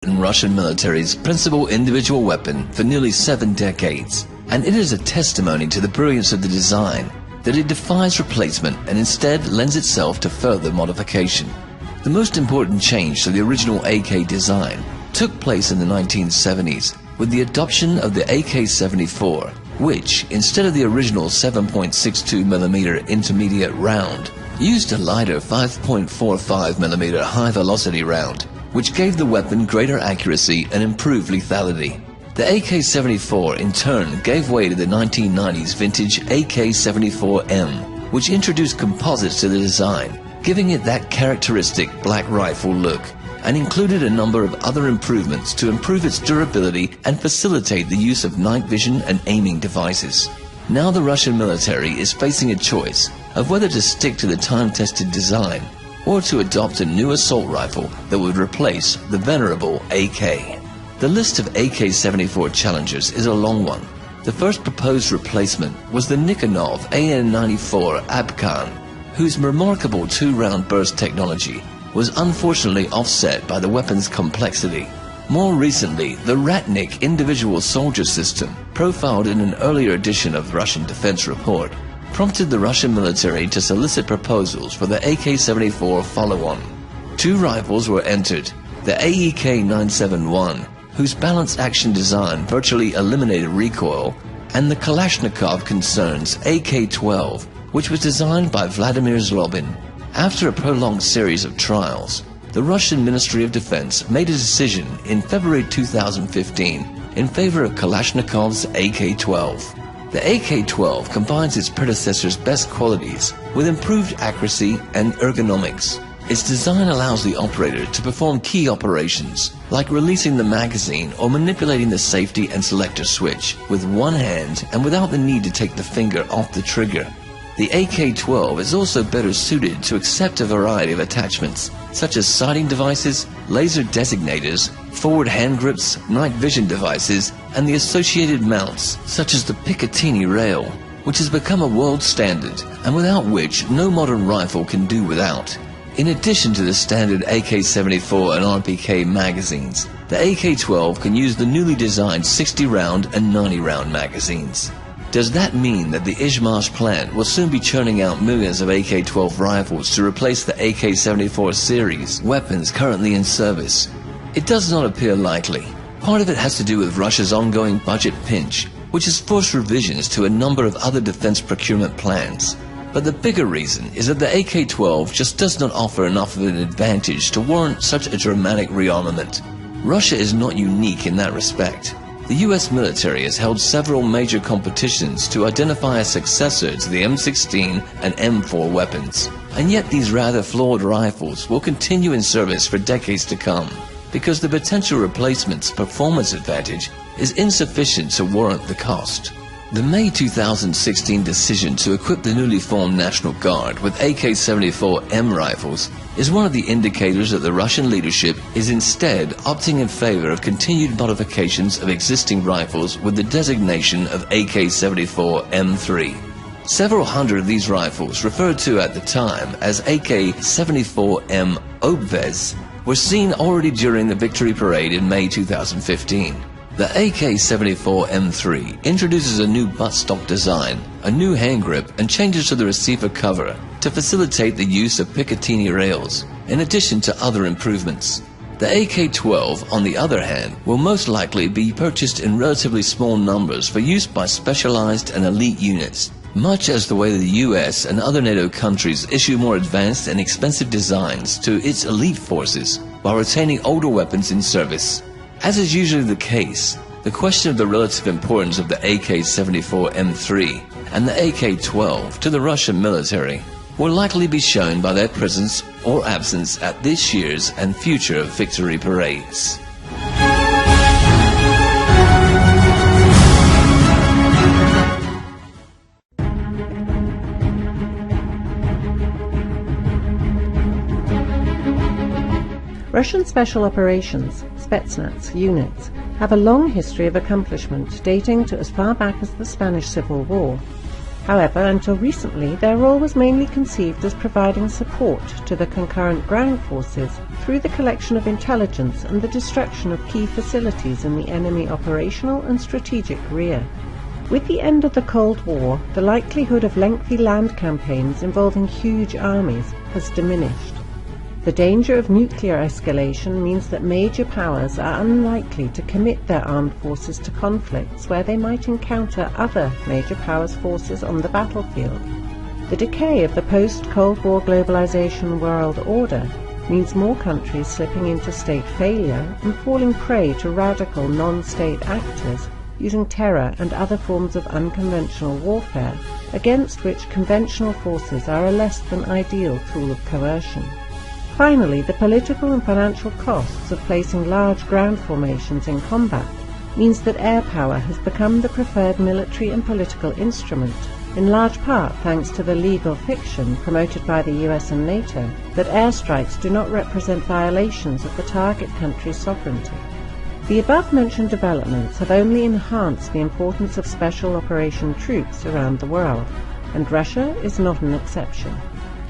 been Russian military's principal individual weapon for nearly 7 decades, and it is a testimony to the brilliance of the design that it defies replacement and instead lends itself to further modification. The most important change to the original AK design took place in the 1970s with the adoption of the AK-74, which, instead of the original 7.62mm intermediate round, used a lighter 5.45mm high-velocity round, which gave the weapon greater accuracy and improved lethality. The AK-74 in turn gave way to the 1990s vintage AK-74M, which introduced composites to the design, giving it that characteristic black rifle look, and included a number of other improvements to improve its durability and facilitate the use of night vision and aiming devices. Now the Russian military is facing a choice of whether to stick to the time-tested design or to adopt a new assault rifle that would replace the venerable AK. The list of AK-74 challengers is a long one. The first proposed replacement was the Nikonov AN-94 Abkan, whose remarkable 2-round burst technology was unfortunately offset by the weapon's complexity. More recently, the Ratnik individual soldier system, profiled in an earlier edition of the Russian Defense Report, prompted the Russian military to solicit proposals for the AK-74 follow-on. 2 rifles were entered, the AEK-971, whose balanced action design virtually eliminated recoil, and the Kalashnikov concern's AK-12, which was designed by Vladimir Zlobin. After a prolonged series of trials, the Russian Ministry of Defense made a decision in February 2015 in favor of Kalashnikov's AK-12. The AK-12 combines its predecessor's best qualities with improved accuracy and ergonomics. Its design allows the operator to perform key operations, like releasing the magazine or manipulating the safety and selector switch with one hand and without the need to take the finger off the trigger. The AK-12 is also better suited to accept a variety of attachments, such as sighting devices, laser designators, forward hand grips, night vision devices, and the associated mounts, such as the Picatinny rail, which has become a world standard and without which no modern rifle can do without. In addition to the standard AK-74 and RPK magazines, the AK-12 can use the newly designed 60-round and 90-round magazines. Does that mean that the Izhmash plant will soon be churning out millions of AK-12 rifles to replace the AK-74 series weapons currently in service? It does not appear likely. Part of it has to do with Russia's ongoing budget pinch, which has forced revisions to a number of other defense procurement plans. But the bigger reason is that the AK-12 just does not offer enough of an advantage to warrant such a dramatic rearmament. Russia is not unique in that respect. The US military has held several major competitions to identify a successor to the M16 and M4 weapons, and yet these rather flawed rifles will continue in service for decades to come, because the potential replacement's performance advantage is insufficient to warrant the cost. The May 2016 decision to equip the newly formed National Guard with AK-74M rifles is one of the indicators that the Russian leadership is instead opting in favor of continued modifications of existing rifles with the designation of AK-74M3. Several hundred of these rifles, referred to at the time as AK-74M Obvez, were seen already during the victory parade in May 2015. The AK-74M3 introduces a new buttstock design, a new hand grip, and changes to the receiver cover to facilitate the use of Picatinny rails, in addition to other improvements. The AK-12, on the other hand, will most likely be purchased in relatively small numbers for use by specialized and elite units, much as the way the US and other NATO countries issue more advanced and expensive designs to its elite forces while retaining older weapons in service. As is usually the case, the question of the relative importance of the AK-74M3 and the AK-12 to the Russian military will likely be shown by their presence or absence at this year's and future victory parades. Russian Special Operations, Spetsnaz, units have a long history of accomplishment dating to as far back as the Spanish Civil War. However, until recently, their role was mainly conceived as providing support to the concurrent ground forces through the collection of intelligence and the destruction of key facilities in the enemy operational and strategic rear. With the end of the Cold War, the likelihood of lengthy land campaigns involving huge armies has diminished. The danger of nuclear escalation means that major powers are unlikely to commit their armed forces to conflicts where they might encounter other major powers' forces on the battlefield. The decay of the post-Cold War globalization world order means more countries slipping into state failure and falling prey to radical non-state actors using terror and other forms of unconventional warfare against which conventional forces are a less than ideal tool of coercion. Finally, the political and financial costs of placing large ground formations in combat means that air power has become the preferred military and political instrument, in large part thanks to the legal fiction promoted by the US and NATO that airstrikes do not represent violations of the target country's sovereignty. The above-mentioned developments have only enhanced the importance of special operation troops around the world, and Russia is not an exception.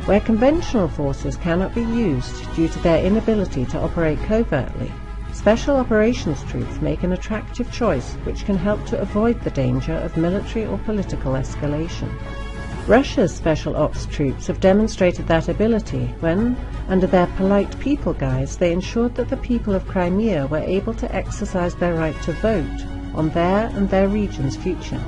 Where conventional forces cannot be used due to their inability to operate covertly, special operations troops make an attractive choice which can help to avoid the danger of military or political escalation. Russia's special ops troops have demonstrated that ability when, under their polite people guise, they ensured that the people of Crimea were able to exercise their right to vote on their and their region's future.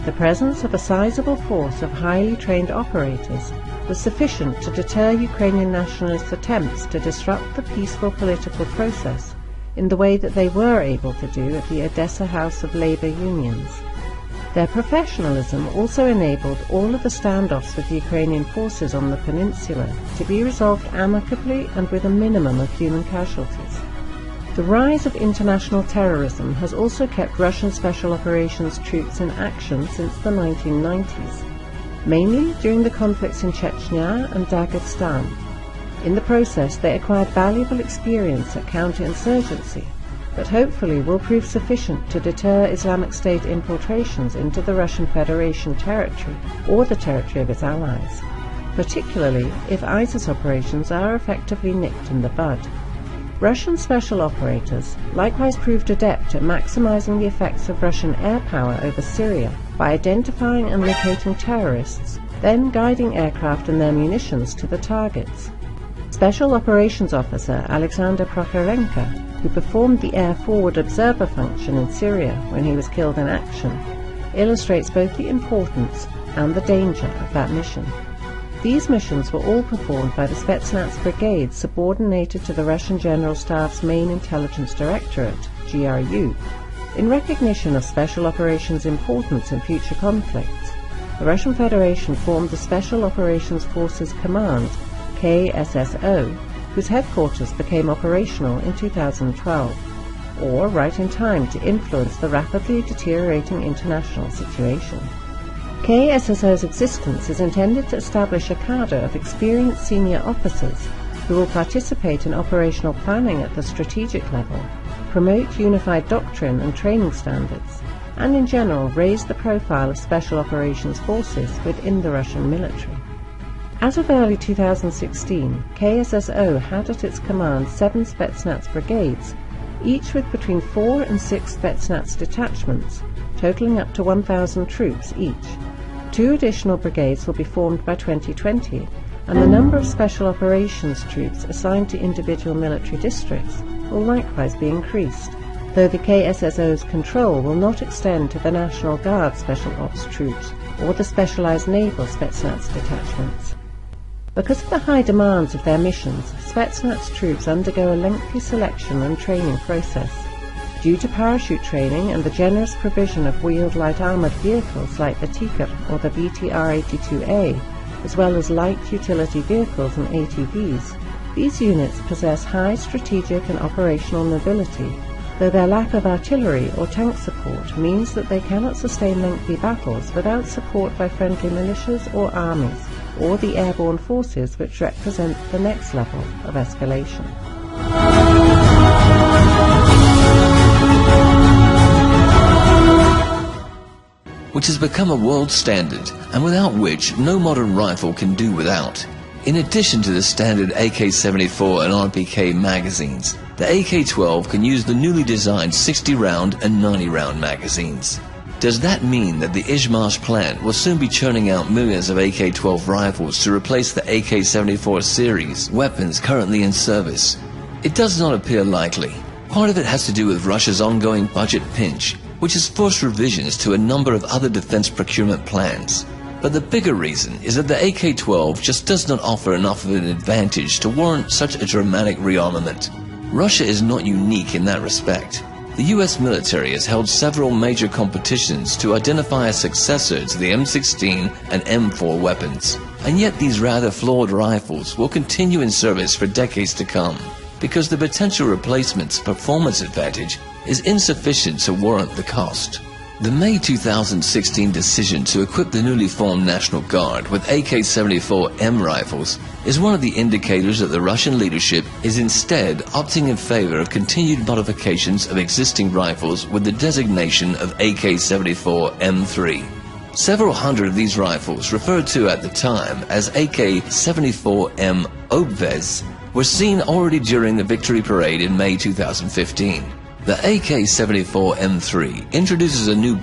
The presence of a sizable force of highly trained operators was sufficient to deter Ukrainian nationalists' attempts to disrupt the peaceful political process in the way that they were able to do at the Odessa House of Labour Unions. Their professionalism also enabled all of the standoffs with the Ukrainian forces on the peninsula to be resolved amicably and with a minimum of human casualties. The rise of international terrorism has also kept Russian special operations troops in action since the 1990s, mainly during the conflicts in Chechnya and Dagestan. In the process, they acquired valuable experience at counterinsurgency, but hopefully will prove sufficient to deter Islamic State infiltrations into the Russian Federation territory or the territory of its allies, particularly if ISIS operations are effectively nipped in the bud. Russian special operators likewise proved adept at maximizing the effects of Russian air power over Syria by identifying and locating terrorists, then guiding aircraft and their munitions to the targets. Special Operations Officer Alexander Prokhorenko, who performed the Air Forward Observer function in Syria when he was killed in action, illustrates both the importance and the danger of that mission. These missions were all performed by the Spetsnaz brigades subordinated to the Russian General Staff's main intelligence directorate, GRU. In recognition of special operations' importance in future conflicts, the Russian Federation formed the Special Operations Forces Command, KSSO, whose headquarters became operational in 2012, or right in time to influence the rapidly deteriorating international situation. KSSO's existence is intended to establish a cadre of experienced senior officers who will participate in operational planning at the strategic level, promote unified doctrine and training standards, and in general raise the profile of special operations forces within the Russian military. As of early 2016, KSSO had at its command 7 Spetsnaz brigades, each with between 4 and 6 Spetsnaz detachments, totaling up to 1,000 troops each. 2 additional brigades will be formed by 2020, and the number of special operations troops assigned to individual military districts will likewise be increased, though the KSSO's control will not extend to the National Guard Special Ops troops or the specialized naval Spetsnaz detachments. Because of the high demands of their missions, Spetsnaz troops undergo a lengthy selection and training process. Due to parachute training and the generous provision of wheeled light armored vehicles like the Tiger or the BTR-82A, as well as light utility vehicles and ATVs, these units possess high strategic and operational mobility, though their lack of artillery or tank support means that they cannot sustain lengthy battles without support by friendly militias or armies, or the airborne forces which represent the next level of escalation. which has become a world standard and without which no modern rifle can do without. In addition to the standard AK-74 and RPK magazines, the AK-12 can use the newly designed 60-round and 90-round magazines. Does that mean that the Izhmash plant will soon be churning out millions of AK-12 rifles to replace the AK-74 series weapons currently in service? It does not appear likely. Part of it has to do with Russia's ongoing budget pinch, which has forced revisions to a number of other defense procurement plans. But the bigger reason is that the AK-12 just does not offer enough of an advantage to warrant such a dramatic rearmament. Russia is not unique in that respect. The US military has held several major competitions to identify a successor to the M16 and M4 weapons, and yet these rather flawed rifles will continue in service for decades to come, because the potential replacement's performance advantage is insufficient to warrant the cost. The May 2016 decision to equip the newly formed National Guard with AK-74M rifles is one of the indicators that the Russian leadership is instead opting in favor of continued modifications of existing rifles with the designation of AK-74M3. Several hundred of these rifles, referred to at the time as AK-74M Obvez, were seen already during the victory parade in May 2015. The AK-74M3 introduces a new